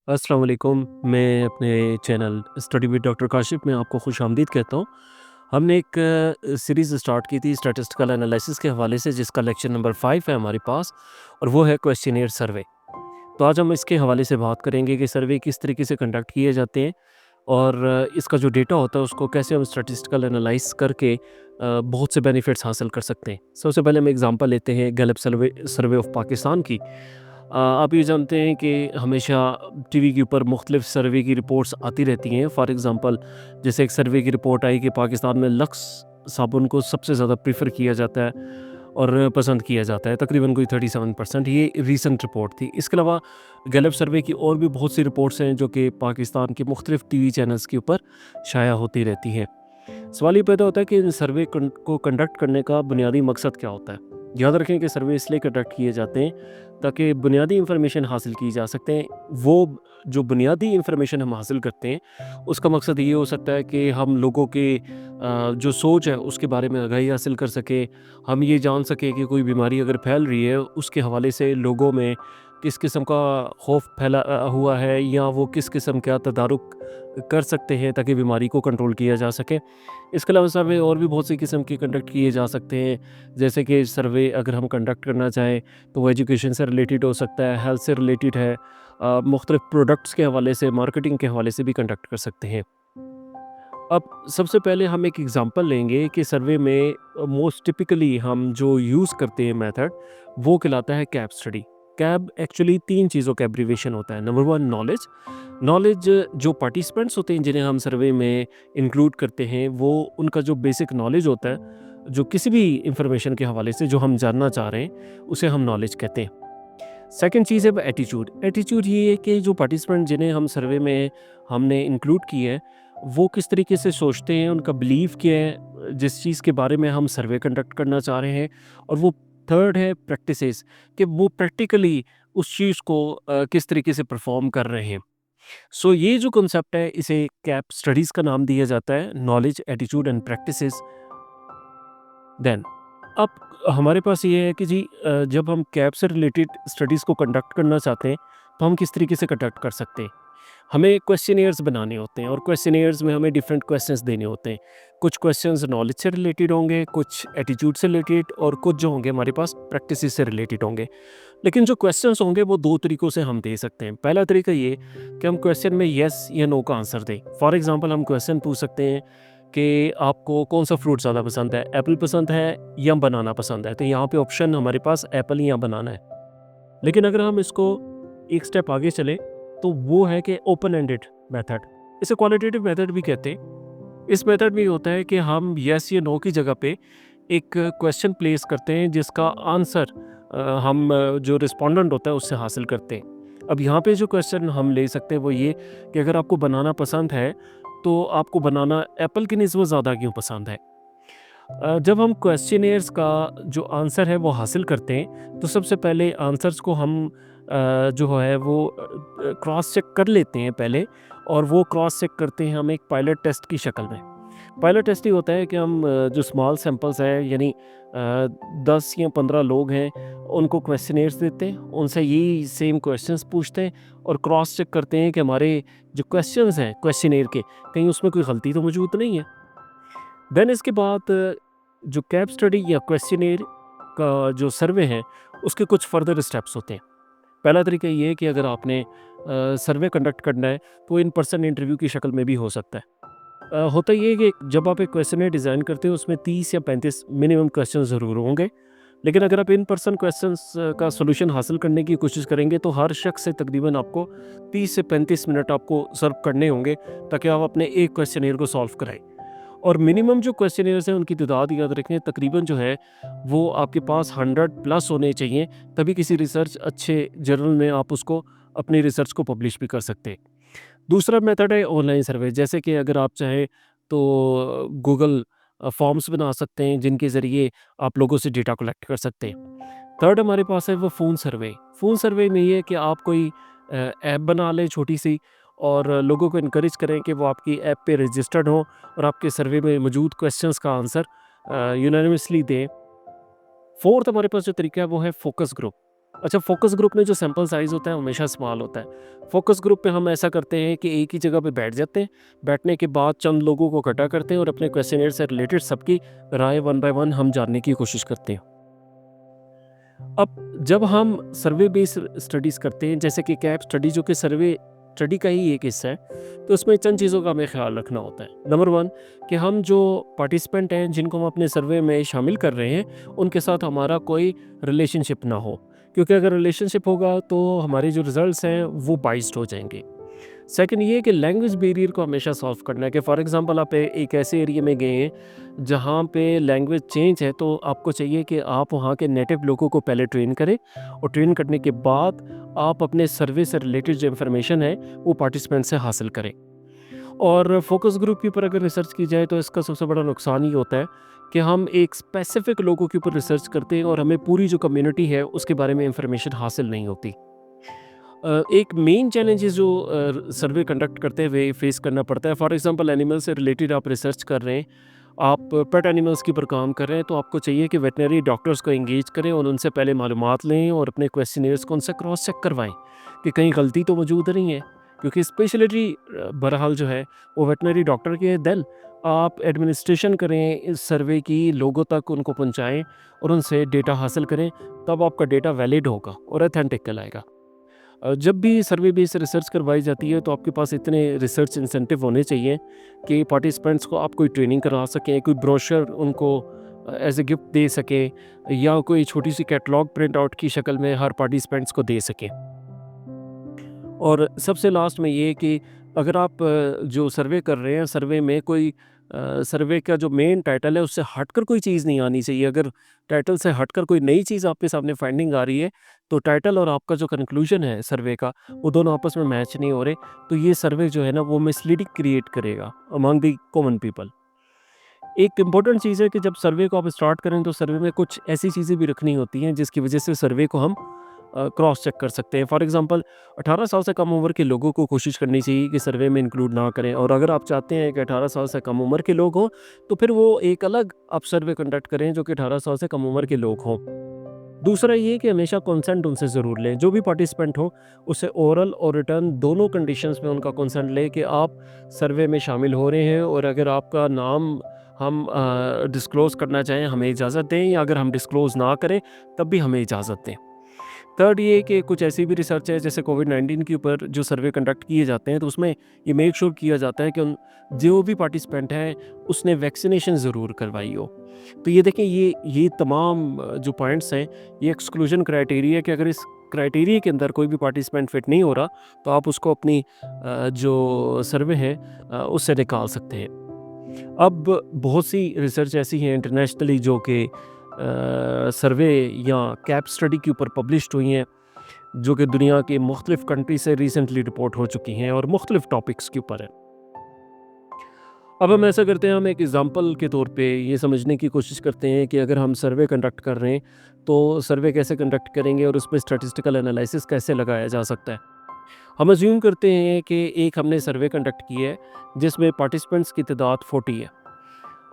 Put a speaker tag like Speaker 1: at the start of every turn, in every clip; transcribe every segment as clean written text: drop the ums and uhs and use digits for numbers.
Speaker 1: अस्सलाम वालेकुम। मैं अपने channel study with doctor Kashif में आपको खुशामदीद कहता हूँ। हमने एक सीरीज़ स्टार्ट की थी स्टैटिस्टिकल एनालिसिस के हवाले से, जिसका लेक्चर नंबर 5 है हमारे पास, और वो है क्वेश्चनियर सर्वे। तो आज हम इसके हवाले से बात करेंगे कि सर्वे किस तरीके से कंडक्ट किए जाते हैं और इसका जो डेटा होता है उसको कैसे हम स्टैटिस्टिकल एनालाइज करके बहुत से बेनिफिट्स हासिल कर सकते हैं। सबसे पहले हम एग्जांपल लेते हैं Gallup survey survey of Pakistan की। आप ये जानते हैं कि हमेशा टीवी के ऊपर मुख्तलिफ सर्वे की रिपोर्ट्स आती रहती हैं। फॉर एग्ज़ाम्पल, जैसे एक सर्वे की रिपोर्ट आई कि पाकिस्तान में लक्स साबुन को सबसे ज़्यादा प्रेफर किया जाता है और पसंद किया जाता है, तकरीबन कोई 37%। ये रीसेंट रिपोर्ट थी। इसके अलावा गैलप सर्वे की और भी बहुत सी रिपोर्ट्स हैं जो कि पाकिस्तान के मुख्तलिफ टीवी चैनल्स के ऊपर शाया होती रहती हैं। सवाल ये पैदा होता है कि इन सर्वे को कंडक्ट करने का बुनियादी मकसद क्या होता है। याद रखें कि सर्वे इसलिए कंडक्ट किए जाते हैं ताकि बुनियादी इंफॉर्मेशन हासिल की जा सकते हैं। वो जो बुनियादी इंफॉर्मेशन हम हासिल करते हैं उसका मकसद ये हो सकता है कि हम लोगों के जो सोच है उसके बारे में आगाही हासिल कर सकें। हम ये जान सकें कि कोई बीमारी अगर फैल रही है उसके हवाले से लोगों में किस किस्म का खौफ फैला हुआ है, या वो किस किस्म का तदारुक कर सकते हैं ताकि बीमारी को कंट्रोल किया जा सके। इसके अलावा सर्वे और भी बहुत सी किस्म के कंडक्ट किए जा सकते हैं। जैसे कि सर्वे अगर हम कंडक्ट करना चाहें तो वो एजुकेशन से रिलेटेड हो सकता है, हेल्थ से रिलेटेड है, मुख्तलिफ प्रोडक्ट्स के हवाले से, मार्केटिंग के हवाले से भी कंडक्ट कर सकते हैं। अब सबसे पहले हम एक एग्जांपल लेंगे कि सर्वे में मोस्ट टिपिकली हम जो यूज़ करते हैं मेथड, वो कहलाता है कैब स्टडी। कैब एक्चुअली 3 चीज़ों का एब्रीविएशन होता है। Number 1 knowledge. नॉलेज जो पार्टिसिपेंट्स होते हैं जिन्हें हम सर्वे में इंक्लूड करते हैं, वो उनका जो बेसिक नॉलेज होता है, जो किसी भी इंफॉर्मेशन के हवाले से जो हम जानना चाह रहे हैं, उसे हम नॉलेज कहते हैं। सेकंड चीज़ है वो एटीट्यूड। एटीट्यूड ये है कि जो पार्टिसिपेंट जिन्हें हम सर्वे में हमने इंक्लूड किए हैं, वो किस तरीके से सोचते हैं, उनका बिलीव क्या है जिस चीज़ के बारे में हम सर्वे कंडक्ट करना चाह रहे हैं। और वो थर्ड है प्रैक्टिसेस, कि वो प्रैक्टिकली उस चीज़ को किस तरीके से परफॉर्म कर रहे हैं। सो ये जो कॉन्सेप्ट है इसे कैप स्टडीज़ का नाम दिया जाता है, knowledge, attitude and practices. Then अब हमारे पास ये है कि जी, जब हम कैब से रिलेटेड स्टडीज़ को कंडक्ट करना चाहते हैं तो हम किस तरीके से कंडक्ट कर सकते हैं। हमें क्वेश्चनियर्स बनाने होते हैं और क्वेश्चनियर्स में हमें डिफरेंट क्वेश्चंस देने होते हैं। कुछ क्वेश्चंस नॉलेज से रिलेटेड होंगे, कुछ एटीट्यूड से रिलेटेड, और कुछ जो होंगे हमारे पास प्रैक्टिस से रिलेटेड होंगे। लेकिन जो क्वेश्चंस होंगे वो दो तरीक़ों से हम दे सकते हैं। पहला तरीका ये कि हम क्वेश्चन में येस या नो का आंसर दें। फॉर एग्ज़ाम्पल, हम क्वेश्चन पूछ सकते हैं कि आपको कौन-सा फ्रूट ज़्यादा पसंद है, एप्पल पसंद है या बनाना पसंद है? तो यहाँ पे ऑप्शन हमारे पास एप्पल या बनाना है। लेकिन अगर हम इसको एक स्टेप आगे चलें तो वो है कि ओपन एंडेड मेथड। इसे क्वालिटेटिव मेथड भी कहते हैं। इस मेथड में ये होता है कि हम येस या नो की जगह पे एक क्वेश्चन प्लेस करते हैं जिसका आंसर हम जो रिस्पोंडेंट होता है उससे हासिल करते हैं। अब यहाँ पे जो क्वेश्चन हम ले सकते हैं वो ये कि अगर आपको बनाना पसंद है तो आपको बनाना एप्पल की निस्बत ज़्यादा क्यों पसंद है? जब हम क्वेश्चनियर्स का जो आंसर है वो हासिल करते हैं तो सबसे पहले आंसर्स को हम जो है वो क्रॉस चेक कर लेते हैं पहले, और वो क्रॉस चेक करते हैं हम एक पायलट टेस्ट की शक्ल में। पायलट टेस्ट ये होता है कि हम जो स्मॉल सैंपल्स है, यानी 10 या 15 लोग हैं, उनको क्वेश्चनियर्स देते हैं, उनसे यही सेम क्वेश्चंस पूछते हैं और क्रॉस चेक करते हैं कि हमारे जो क्वेश्चंस हैं क्वेश्चनियर के, कहीं उसमें कोई गलती तो मौजूद नहीं है। देन इसके बाद जो कैब स्टडी या क्वेश्चनियर का जो सर्वे है उसके कुछ फर्दर स्टेप्स होते हैं। पहला तरीका ये है कि अगर आपने सर्वे कंडक्ट करना है तो इन पर्सन इंटरव्यू की शक्ल में भी हो सकता है। होता ये है कि जब आप एक क्वेश्चनियर डिज़ाइन करते हो उसमें 30 या 35 मिनिमम क्वेश्चन ज़रूर होंगे। लेकिन अगर आप इन पर्सन क्वेश्चंस का सॉल्यूशन हासिल करने की कोशिश करेंगे तो हर शख्स से तकरीबन आपको 30 से 35 मिनट आपको सर्व करने होंगे ताकि आप अपने एक क्वेश्चनियर को सॉल्व कराएं। और मिनिमम जो क्वेश्चनियर्स हैं उनकी तादाद याद रखें, तकरीबन जो है वो आपके पास 100 प्लस होने चाहिए, तभी किसी रिसर्च अच्छे जर्नल में आप उसको अपनी रिसर्च को पब्लिश भी कर सकते हैं। दूसरा मेथड है ऑनलाइन सर्वे। जैसे कि अगर आप चाहें तो गूगल फॉर्म्स बना सकते हैं जिनके ज़रिए आप लोगों से डेटा कलेक्ट कर सकते हैं। थर्ड हमारे पास है वो फ़ोन सर्वे। फ़ोन सर्वे में ये है कि आप कोई ऐप बना लें छोटी सी, और लोगों को इनकरेज करें कि वो आपकी ऐप पे रजिस्टर्ड हों और आपके सर्वे में मौजूद क्वेश्चंस का आंसर यूनानिमसली दें। फोर्थ हमारे पास जो तरीका है वो है फोकस ग्रुप। अच्छा, फ़ोकस ग्रुप में जो सैंपल साइज़ होता है हमेशा स्मॉल होता है। फ़ोकस ग्रुप में हम ऐसा करते हैं कि एक ही जगह पे बैठ जाते हैं। बैठने के बाद चंद लोगों को इकट्ठा करते हैं और अपने क्वेश्चनेयर से रिलेटेड सबकी राय वन बाय वन हम जानने की कोशिश करते हैं। अब जब हम सर्वे बेस्ड स्टडीज़ करते हैं, जैसे कि कैप स्टडी जो कि सर्वे स्टडी का ही एक हिस्सा है, तो उसमें चंद चीज़ों का हमें ख़्याल रखना होता है। नंबर 1 कि हम जो पार्टिसिपेंट हैं, जिनको हम अपने सर्वे में शामिल कर रहे हैं, उनके साथ हमारा कोई रिलेशनशिप ना हो, क्योंकि अगर रिलेशनशिप होगा तो हमारे जो रिज़ल्ट्स हैं वो बाइस्ड हो जाएँगे। सेकंड ये है कि लैंग्वेज बैरियर को हमेशा सॉल्व करना है कि फॉर एग्जांपल आप एक ऐसे एरिया में गए हैं जहाँ पे लैंग्वेज चेंज है, तो आपको चाहिए कि आप वहाँ के नेटिव लोगों को पहले ट्रेन करें और ट्रेन करने के बाद आप अपने सर्वे से रिलेटेड जो इन्फॉर्मेशन है वो पार्टिसिपेंट से हासिल करें। और फोकस ग्रुप के ऊपर अगर रिसर्च की जाए तो इसका सबसे बड़ा नुकसान ये होता है कि हम एक स्पेसिफिक लोगों के ऊपर रिसर्च करते हैं और हमें पूरी जो कम्युनिटी है उसके बारे में इंफॉर्मेशन हासिल नहीं होती। एक मेन चैलेंजेस जो सर्वे कंडक्ट करते हुए फेस करना पड़ता है, फॉर एग्जांपल एनिमल से रिलेटेड आप रिसर्च कर रहे हैं, आप पेट एनिमल्स के ऊपर काम कर रहे हैं, तो आपको चाहिए कि वेटनरी डॉक्टर्स को एंगेज करें और उनसे पहले मालूमात लें और अपने क्वेश्चनियर्स को उनसे क्रॉस चेक करवाएं कि कहीं गलती तो मौजूद नहीं है, क्योंकि स्पेशलिटी बहरहाल जो है वो वेटनरी डॉक्टर की है। देन आप एडमिनिस्ट्रेशन करें, इस सर्वे की लोगों तक उनको पहुंचाएं और उनसे डेटा हासिल करें, तब आपका डेटा वैलिड होगा और अथेंटिक कहलाएगा। जब भी सर्वे बेस्ड रिसर्च करवाई जाती है तो आपके पास इतने रिसर्च इंसेंटिव होने चाहिए कि पार्टिसिपेंट्स को आप कोई ट्रेनिंग करा सकें, कोई ब्रोशर उनको एज ए गिफ्ट दे सकें, या कोई छोटी सी कैटलॉग प्रिंट आउट की शक्ल में हर पार्टिसिपेंट्स को दे सकें। और सबसे लास्ट में ये कि अगर आप जो सर्वे कर रहे हैं, सर्वे में कोई सर्वे का जो मेन टाइटल है उससे हटकर कोई चीज़ नहीं आनी चाहिए। अगर टाइटल से हटकर कोई नई चीज़ आपके सामने फाइंडिंग आ रही है, तो टाइटल और आपका जो कंक्लूजन है सर्वे का, वो दोनों आपस में मैच नहीं हो रहे, तो ये सर्वे जो है ना वो मिसलीडिंग क्रिएट करेगा अमंग द कॉमन पीपल। एक इम्पॉर्टेंट चीज़ है कि जब सर्वे को आप स्टार्ट करें तो सर्वे में कुछ ऐसी चीज़ें भी रखनी होती हैं जिसकी वजह से सर्वे को हम क्रॉस चेक कर सकते हैं। फॉर एग्जांपल 18 साल से कम उम्र के लोगों को कोशिश करनी चाहिए कि सर्वे में इंक्लूड ना करें, और अगर आप चाहते हैं कि 18 साल से कम उम्र के लोग हों तो फिर वो एक अलग आप सर्वे कंडक्ट करें जो कि 18 साल से कम उम्र के लोग हों। दूसरा ये कि हमेशा कंसेंट उनसे ज़रूर लें, जो भी पार्टिसिपेंट हो उससे ओरल और रिटर्न दोनों कंडीशंस में उनका कंसेंट लें कि आप सर्वे में शामिल हो रहे हैं, और अगर आपका नाम हम डिस्क्लोज़ करना चाहें हमें इजाज़त दें, या अगर हम डिस्क्लोज़ ना करें तब भी हमें इजाज़त दें। थर्ड ये कि कुछ ऐसी भी रिसर्च है जैसे कोविड-19 के ऊपर जो सर्वे कंडक्ट किए जाते हैं, तो उसमें ये मेक श्योर किया जाता है कि उन जो भी पार्टिसिपेंट है उसने वैक्सीनेशन ज़रूर करवाई हो। तो ये देखें, ये तमाम जो पॉइंट्स हैं ये एक्सक्लूजन क्राइटेरिया है कि अगर इस क्राइटेरिया के अंदर कोई भी पार्टिसिपेंट फिट नहीं हो रहा तो आप उसको अपनी जो सर्वे है उससे निकाल सकते हैं। अब बहुत सी रिसर्च ऐसी हैं इंटरनेशनली जो कि सर्वे या कैप स्टडी के ऊपर पब्लिश्ड हुई हैं, जो कि दुनिया के मुख्तलिफ़ कंट्री से रिसेंटली रिपोर्ट हो चुकी हैं और मुख्तलिफ़ टॉपिक्स के ऊपर है। अब हम ऐसा करते हैं, हम एक एग्ज़ाम्पल के तौर पे ये समझने की कोशिश करते हैं कि अगर हम सर्वे कंडक्ट कर रहे हैं तो सर्वे कैसे कंडक्ट करेंगे और उसमें स्टैटिस्टिकल एनालिसिस कैसे लगाया जा सकता है। हम अज्यूम करते हैं कि एक हमने सर्वे कंडक्ट किया है जिसमें पार्टिसिपेंट्स की तादाद 40 है,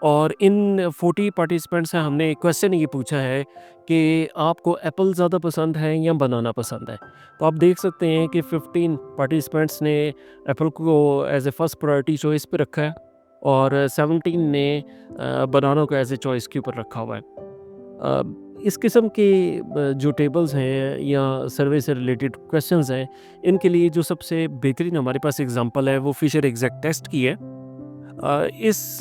Speaker 1: और इन 40 पार्टिसिपेंट्स से हमने क्वेश्चन ये पूछा है कि आपको एप्पल ज़्यादा पसंद है या बनाना पसंद है। तो आप देख सकते हैं कि 15 पार्टिसिपेंट्स ने एप्पल को as a first priority choice पे रखा है, और 17 ने बनाना को एज ए चॉइस के ऊपर रखा हुआ है। इस किस्म के जो टेबल्स हैं या सर्वे से रिलेटेड क्वेश्चंस हैं, इनके लिए जो सबसे बेहतरीन हमारे पास एग्जांपल है वो फिशर एग्जैक्ट टेस्ट की है। इस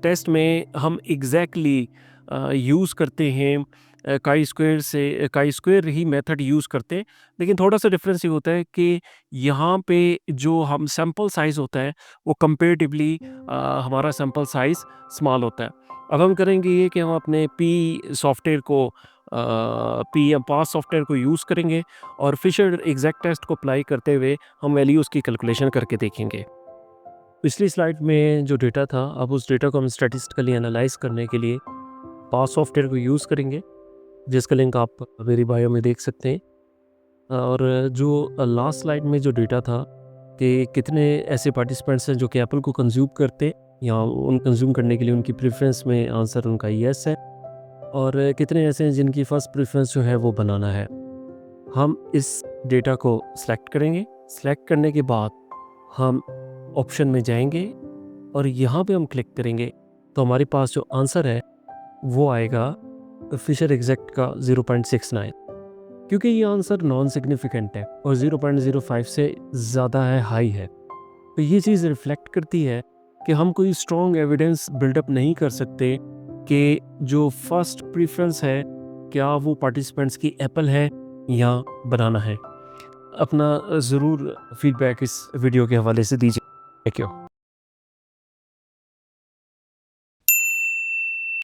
Speaker 1: टेस्ट में हम एग्जैक्टली यूज़ करते हैं काई स्क्वायर ही मेथड यूज़ करते हैं, लेकिन थोड़ा सा डिफरेंस ये होता है कि यहाँ पे जो हम सैंपल साइज़ होता है वो कंपेरेटिवली हमारा सैंपल साइज़ स्मॉल होता है। अब हम करेंगे ये कि हम अपने पी या पास सॉफ्टवेयर को यूज़ करेंगे और फिशर एग्जैक्ट टेस्ट को अप्लाई करते हुए हम वैल्यूज़ की कैलकुलेशन करके देखेंगे। पिछली स्लाइड में जो डेटा था, अब उस डेटा को हम स्टैटिस्टिकली एनालाइज करने के लिए पास सॉफ्टवेयर को यूज़ करेंगे, जिसका लिंक आप मेरी बायो में देख सकते हैं। और जो लास्ट स्लाइड में जो डेटा था कि कितने ऐसे पार्टिसिपेंट्स हैं जो कि एप्पल को कंज्यूम करते या उन कंज्यूम करने के लिए उनकी प्रेफरेंस में आंसर उनका येस है, और कितने ऐसे हैं जिनकी फ़र्स्ट प्रेफरेंस जो है वो बनाना है। हम इस डेटा को सिलेक्ट करेंगे। सिलेक्ट करने के बाद हम ऑप्शन में जाएंगे और यहाँ पे हम क्लिक करेंगे तो हमारे पास जो आंसर है वो आएगा फिशर एग्जैक्ट का 0.69, क्योंकि ये आंसर नॉन सिग्निफिकेंट है और 0.05 से ज़्यादा है, हाई है। तो ये चीज़ रिफ्लेक्ट करती है कि हम कोई स्ट्रॉन्ग एविडेंस बिल्डअप नहीं कर सकते कि जो फर्स्ट प्रेफरेंस है क्या वो पार्टिसिपेंट्स की एप्पल है या बनाना है। अपना ज़रूर फीडबैक इस वीडियो के हवाले से दीजिए। Thank you.